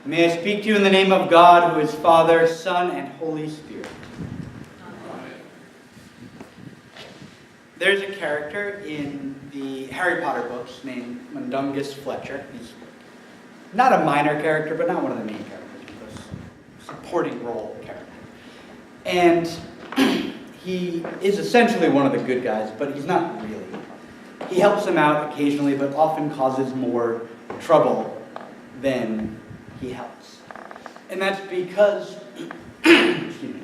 May I speak to you in the name of God, who is Father, Son, and Holy Spirit. Amen. There's a character in the Harry Potter books named Mundungus Fletcher. He's not a minor character, but not one of the main characters. He's a supporting role character. And he is essentially one of the good guys, but he's not really. He helps them out occasionally, but often causes more trouble than he helps. And that's because, excuse me,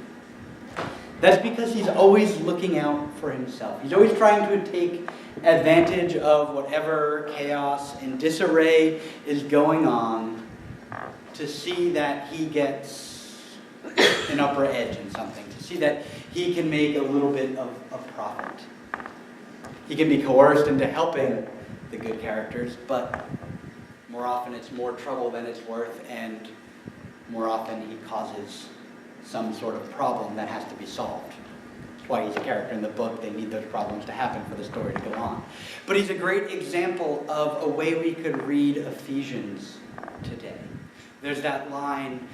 that's because he's always looking out for himself. He's always trying to take advantage of whatever chaos and disarray is going on to see that he gets an upper edge in something, to see that he can make a little bit of profit. He can be coerced into helping the good characters, but more often it's more trouble than it's worth, and more often he causes some sort of problem that has to be solved. That's why he's a character in the book. They need those problems to happen for the story to go on. But he's a great example of a way we could read Ephesians today. There's that line,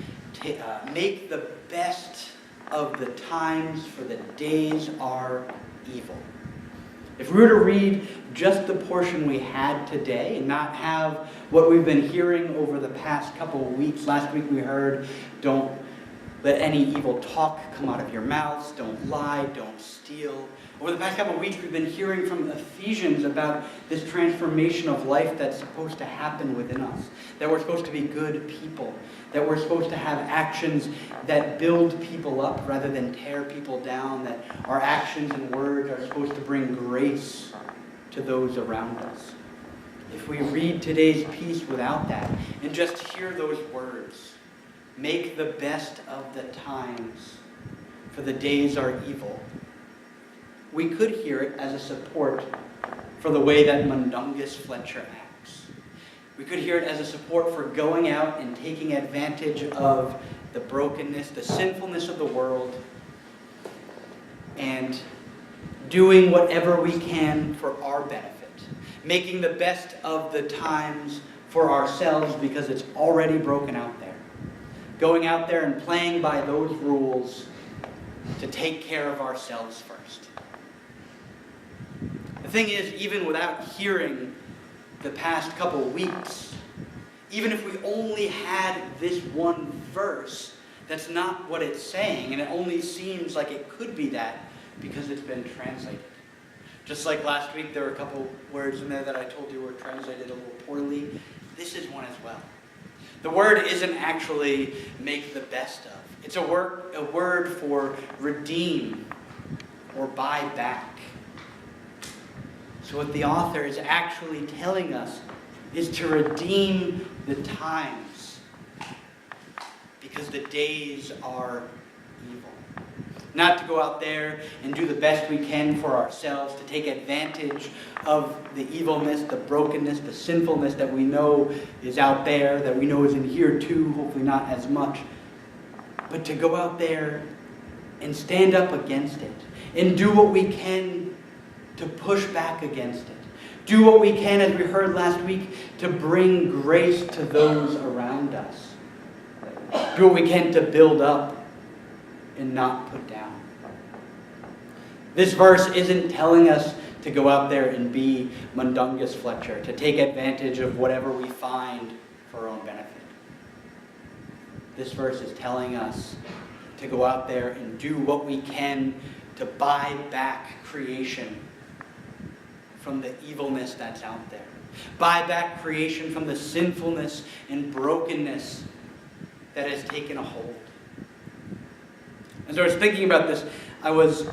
make the best of the times, for the days are evil. If we were to read just the portion we had today and not have what we've been hearing over the past couple of weeks, last week we heard, don't let any evil talk come out of your mouths, don't lie, don't steal. Over the past couple of weeks we've been hearing from Ephesians about this transformation of life that's supposed to happen within us, that we're supposed to be good people, that we're supposed to have actions that build people up rather than tear people down, that our actions and words are supposed to bring grace to those around us. If we read today's piece without that and just hear those words, make the best of the times, for the days are evil, we could hear it as a support for the way that Mundungus Fletcher acts. We could hear it as a support for going out and taking advantage of the brokenness, the sinfulness of the world, and doing whatever we can for our benefit. Making the best of the times for ourselves because it's already broken out there. Going out there and playing by those rules to take care of ourselves first. The thing is, even without hearing the past couple weeks, even if we only had this one verse, that's not what it's saying, and it only seems like it could be that because it's been translated. Just like last week, there were a couple words in there that I told you were translated a little poorly. This is one as well. The word isn't actually make the best of. It's a word for redeem or buy back. So what the author is actually telling us is to redeem the times because the days are evil. Not to go out there and do the best we can for ourselves, to take advantage of the evilness, the brokenness, the sinfulness that we know is out there, that we know is in here too, hopefully not as much. But to go out there and stand up against it and do what we can to push back against it. Do what we can, as we heard last week, to bring grace to those around us. Do what we can to build up and not put down. This verse isn't telling us to go out there and be Mundungus Fletcher, to take advantage of whatever we find for our own benefit. This verse is telling us to go out there and do what we can to buy back creation from the evilness that's out there. Buy back creation from the sinfulness and brokenness that has taken a hold. As I was thinking about this, I was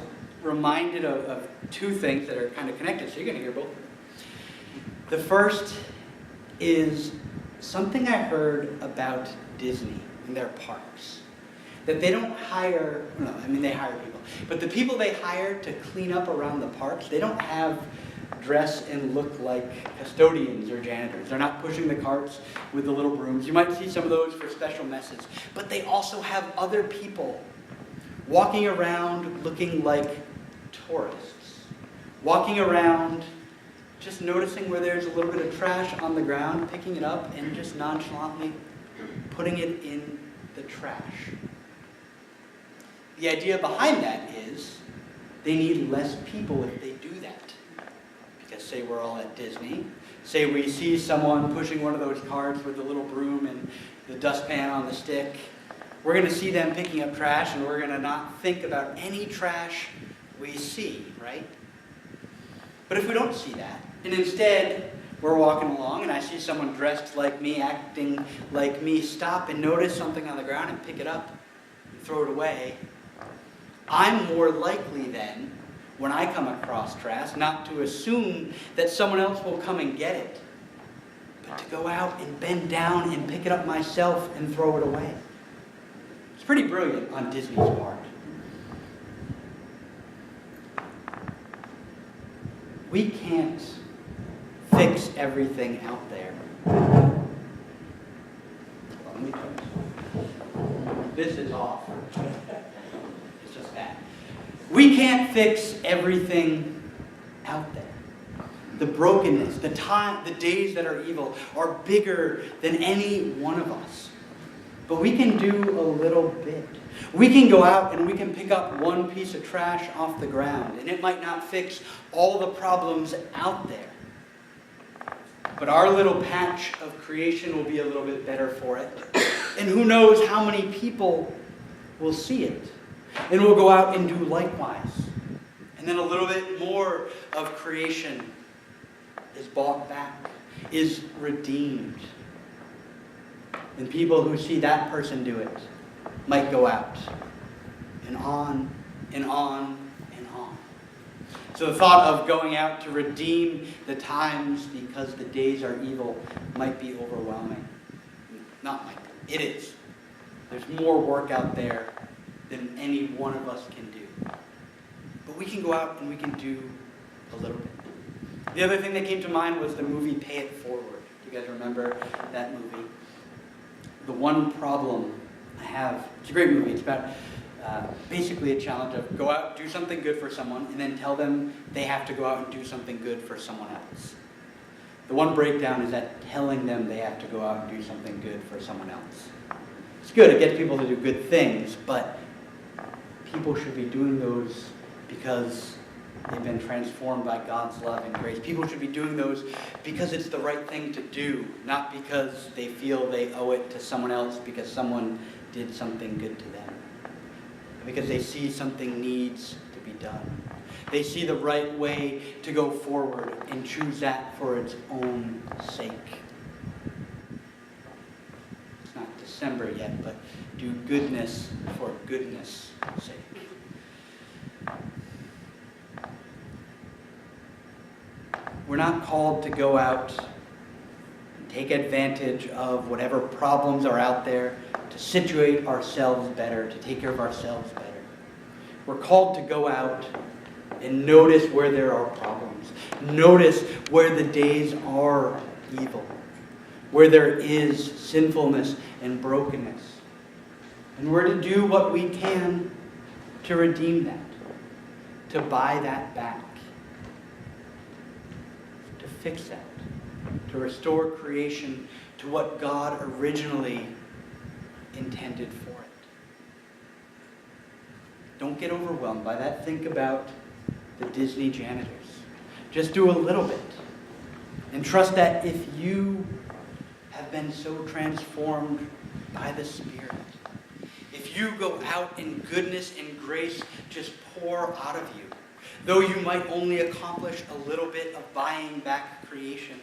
reminded of two things that are kind of connected, so you're going to hear both. The first is something I heard about Disney and their parks. That they don't hire, they hire people, but the people they hire to clean up around the parks, they don't have dress and look like custodians or janitors. They're not pushing the carts with the little brooms. You might see some of those for special messes, but they also have other people walking around looking like tourists, walking around just noticing where there's a little bit of trash on the ground, picking it up and just nonchalantly putting it in the trash. The idea behind that is they need less people if they do that. Because say we're all at Disney, say we see someone pushing one of those carts with the little broom and the dustpan on the stick, we're going to see them picking up trash and we're going to not think about any trash we see, right? But if we don't see that, and instead we're walking along and I see someone dressed like me, acting like me, stop and notice something on the ground and pick it up and throw it away, I'm more likely then, when I come across trash, not to assume that someone else will come and get it, but to go out and bend down and pick it up myself and throw it away. It's pretty brilliant on Disney's part. We can't fix everything out there. Let me try this. This is off. It's just that. We can't fix everything out there. The brokenness, the days that are evil are bigger than any one of us. But we can do a little bit. We can go out and we can pick up one piece of trash off the ground, and it might not fix all the problems out there. But our little patch of creation will be a little bit better for it. And who knows how many people will see it and will go out and do likewise. And then a little bit more of creation is bought back, is redeemed. And people who see that person do it might go out and on and on and on. So the thought of going out to redeem the times because the days are evil might be overwhelming. Not might. It is. There's more work out there than any one of us can do. But we can go out and we can do a little bit. The other thing that came to mind was the movie Pay It Forward. Do you guys remember that movie? The one problem I have, it's a great movie. It's about basically a challenge of go out, do something good for someone, and then tell them they have to go out and do something good for someone else. The one breakdown is that telling them they have to go out and do something good for someone else. It's good, it gets people to do good things, but people should be doing those because they've been transformed by God's love and grace. People should be doing those because it's the right thing to do, not because they feel they owe it to someone else because someone did something good to them. Because they see something needs to be done. They see the right way to go forward and choose that for its own sake. It's not December yet, but do goodness for goodness' sake. We're not called to go out and take advantage of whatever problems are out there to situate ourselves better, to take care of ourselves better. We're called to go out and notice where there are problems. Notice where the days are evil, where there is sinfulness and brokenness. And we're to do what we can to redeem that, to buy that back, to fix that, to restore creation to what God originally intended for it. Don't get overwhelmed by that. Think about the Disney janitors. Just do a little bit. And trust that if you have been so transformed by the Spirit, if you go out in goodness and grace just pour out of you, though you might only accomplish a little bit of buying back creation,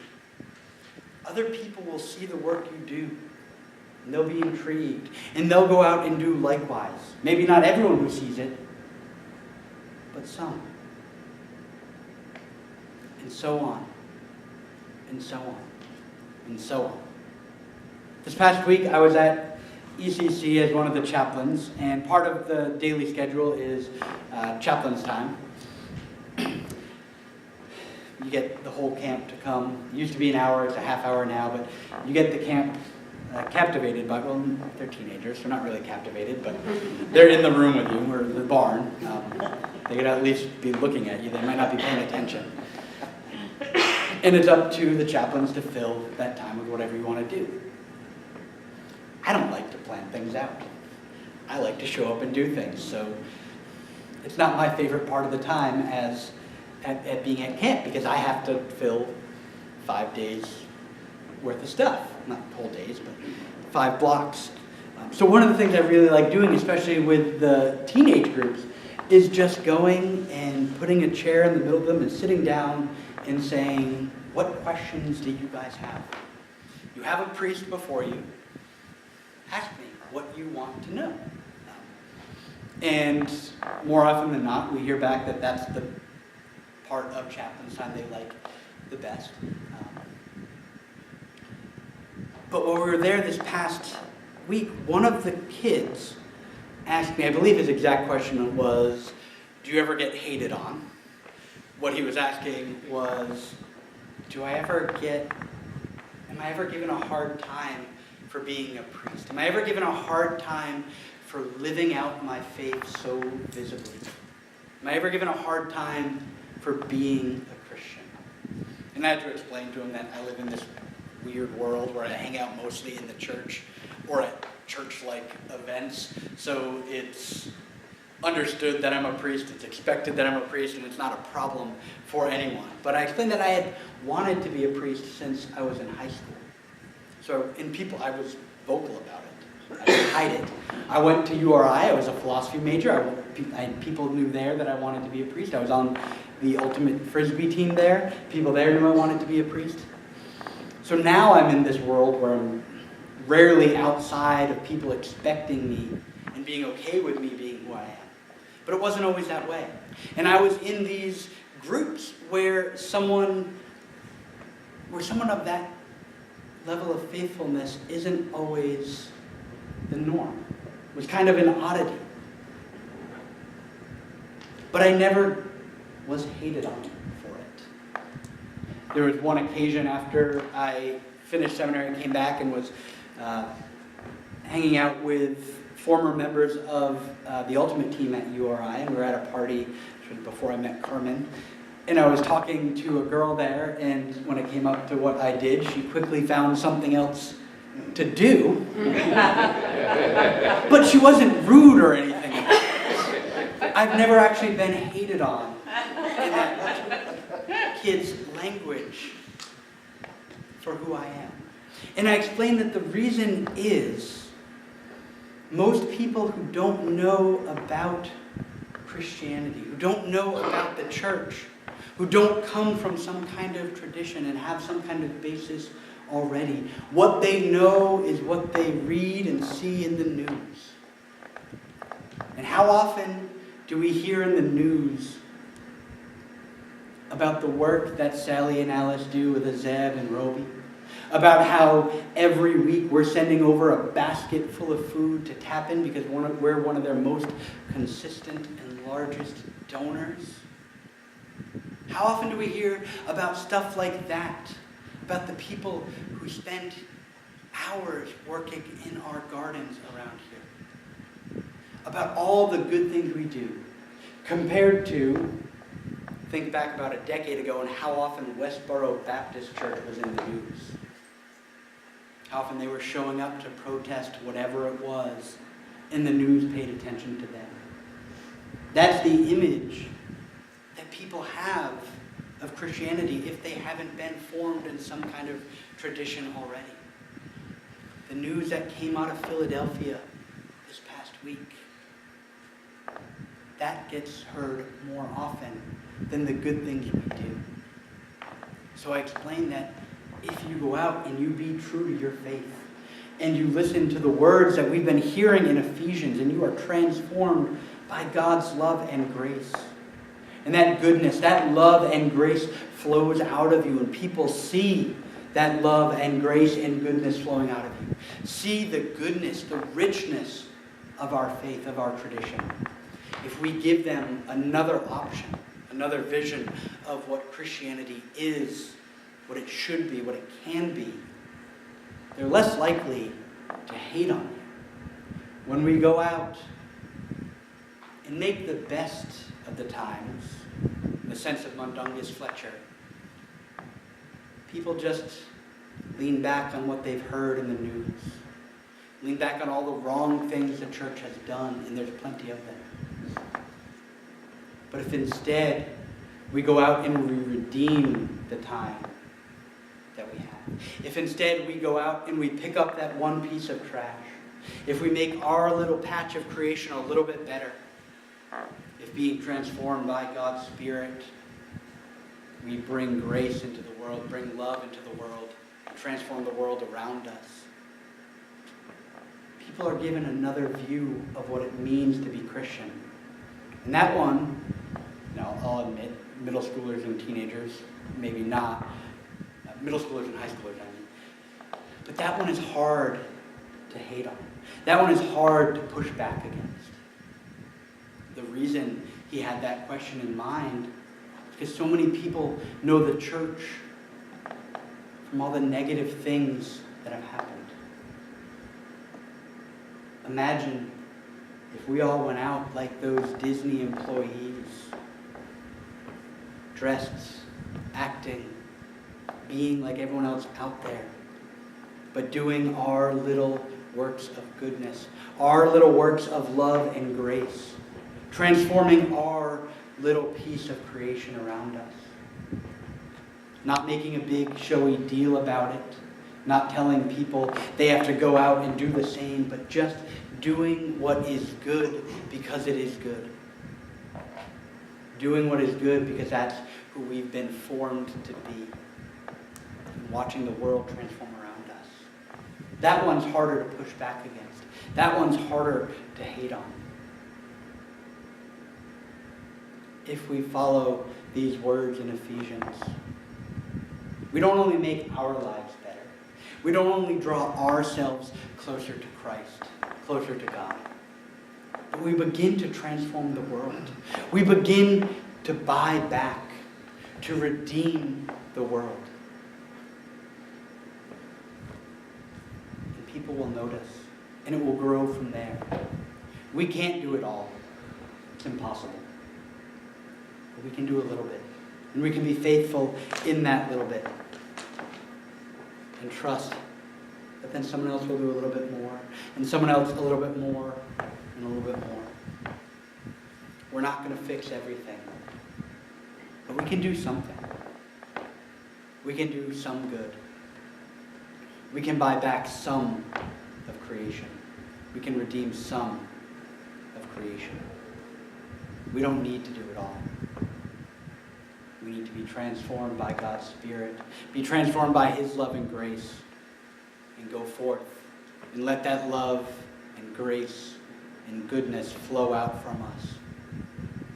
other people will see the work you do. And they'll be intrigued. And they'll go out and do likewise. Maybe not everyone who sees it, but some. And so on. And so on. And so on. This past week I was at ECC as one of the chaplains, and part of the daily schedule is chaplain's time. You get the whole camp to come. It used to be an hour, it's a half hour now, but you get the camp captivated by, well, they're teenagers, they're not really captivated, but they're in the room with you, or the barn. They could at least be looking at you, they might not be paying attention. And it's up to the chaplains to fill that time with whatever you want to do. things out. I like to show up and do things, so it's not my favorite part of the time as at being at camp, because I have to fill 5 days worth of stuff. Not whole days, but 5 blocks. So one of the things I really like doing, especially with the teenage groups, is just going and putting a chair in the middle of them and sitting down and saying, what questions do you guys have? You have a priest before you. Ask me what you want to know. And more often than not, we hear back that that's the part of chaplain's time they like the best. But when we were there this past week, one of the kids asked me, I believe his exact question was, do you ever get hated on? What he was asking was, am I ever given a hard time for being a priest? Am I ever given a hard time for living out my faith so visibly? Am I ever given a hard time for being a Christian? And I had to explain to him that I live in this weird world where I hang out mostly in the church or at church-like events. So it's understood that I'm a priest, it's expected that I'm a priest, and it's not a problem for anyone. But I explained that I had wanted to be a priest since I was in high school. So I was vocal about it. I didn't hide it. I went to URI, I was a philosophy major. People knew there that I wanted to be a priest. I was on the ultimate frisbee team there. People there knew I wanted to be a priest. So now I'm in this world where I'm rarely outside of people expecting me and being okay with me being who I am. But it wasn't always that way. And I was in these groups where someone of that level of faithfulness isn't always the norm. It was kind of an oddity. But I never was hated on for it. There was one occasion after I finished seminary and came back and was hanging out with former members of the Ultimate team at URI, and we were at a party before I met Carmen. And I was talking to a girl there, and when it came up to what I did, she quickly found something else to do. But she wasn't rude or anything. I've never actually been hated on in that kid's language for who I am. And I explained that the reason is most people who don't know about Christianity, who don't know about the church, who don't come from some kind of tradition and have some kind of basis already, what they know is what they read and see in the news. And how often do we hear in the news about the work that Sally and Alice do with Azeb and Roby? About how every week we're sending over a basket full of food to Tappan because we're one of their most consistent and largest donors? How often do we hear about stuff like that? About the people who spend hours working in our gardens around here? About all the good things we do, compared to, think back about a decade ago and how often Westboro Baptist Church was in the news. How often they were showing up to protest whatever it was, and the news paid attention to them. That's the image that people have of Christianity if they haven't been formed in some kind of tradition already. The news that came out of Philadelphia this past week, that gets heard more often than the good things we do. So I explained that if you go out and you be true to your faith, and you listen to the words that we've been hearing in Ephesians, and you are transformed by God's love and grace, and that goodness, that love and grace flows out of you, and people see that love and grace and goodness flowing out of you. See the goodness, the richness of our faith, of our tradition. If we give them another option, another vision of what Christianity is, what it should be, what it can be, they're less likely to hate on you. When we go out and make the best of the times, in the sense of Mundungus Fletcher, people just lean back on what they've heard in the news. Lean back on all the wrong things the church has done, and there's plenty of them. But if instead we go out and we redeem the time that we have, if instead we go out and we pick up that one piece of trash, if we make our little patch of creation a little bit better, if being transformed by God's Spirit, we bring grace into the world, bring love into the world, transform the world around us, people are given another view of what it means to be Christian. And that one, I'll admit, middle schoolers and teenagers, maybe not, middle schoolers and high schoolers, I mean. But that one is hard to hate on. That one is hard to push back against. The reason he had that question in mind is because so many people know the church from all the negative things that have happened. Imagine if we all went out like those Disney employees, dressed, acting, being like everyone else out there, but doing our little works of goodness, our little works of love and grace, transforming our little piece of creation around us. Not making a big showy deal about it, not telling people they have to go out and do the same, but just doing what is good because it is good. Doing what is good because that's who we've been formed to be. And watching the world transform around us. That one's harder to push back against. That one's harder to hate on. If we follow these words in Ephesians, we don't only make our lives better. We don't only draw ourselves closer to Christ, closer to God, but we begin to transform the world. We begin to buy back, to redeem the world. And people will notice, and it will grow from there. We can't do it all. It's impossible. But we can do a little bit. And we can be faithful in that little bit. And trust that then someone else will do a little bit more, and someone else a little bit more, and a little bit more. We're not going to fix everything, but we can do something. We can do some good. We can buy back some of creation. We can redeem some of creation. We don't need to do it all. We need to be transformed by God's Spirit, be transformed by His love and grace, and go forth and let that love and grace and goodness flow out from us.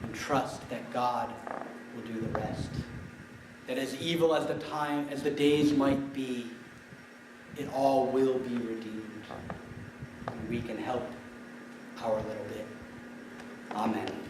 And trust that God will do the rest. That as evil as the days might be, it all will be redeemed. And we can help our little bit. Amen.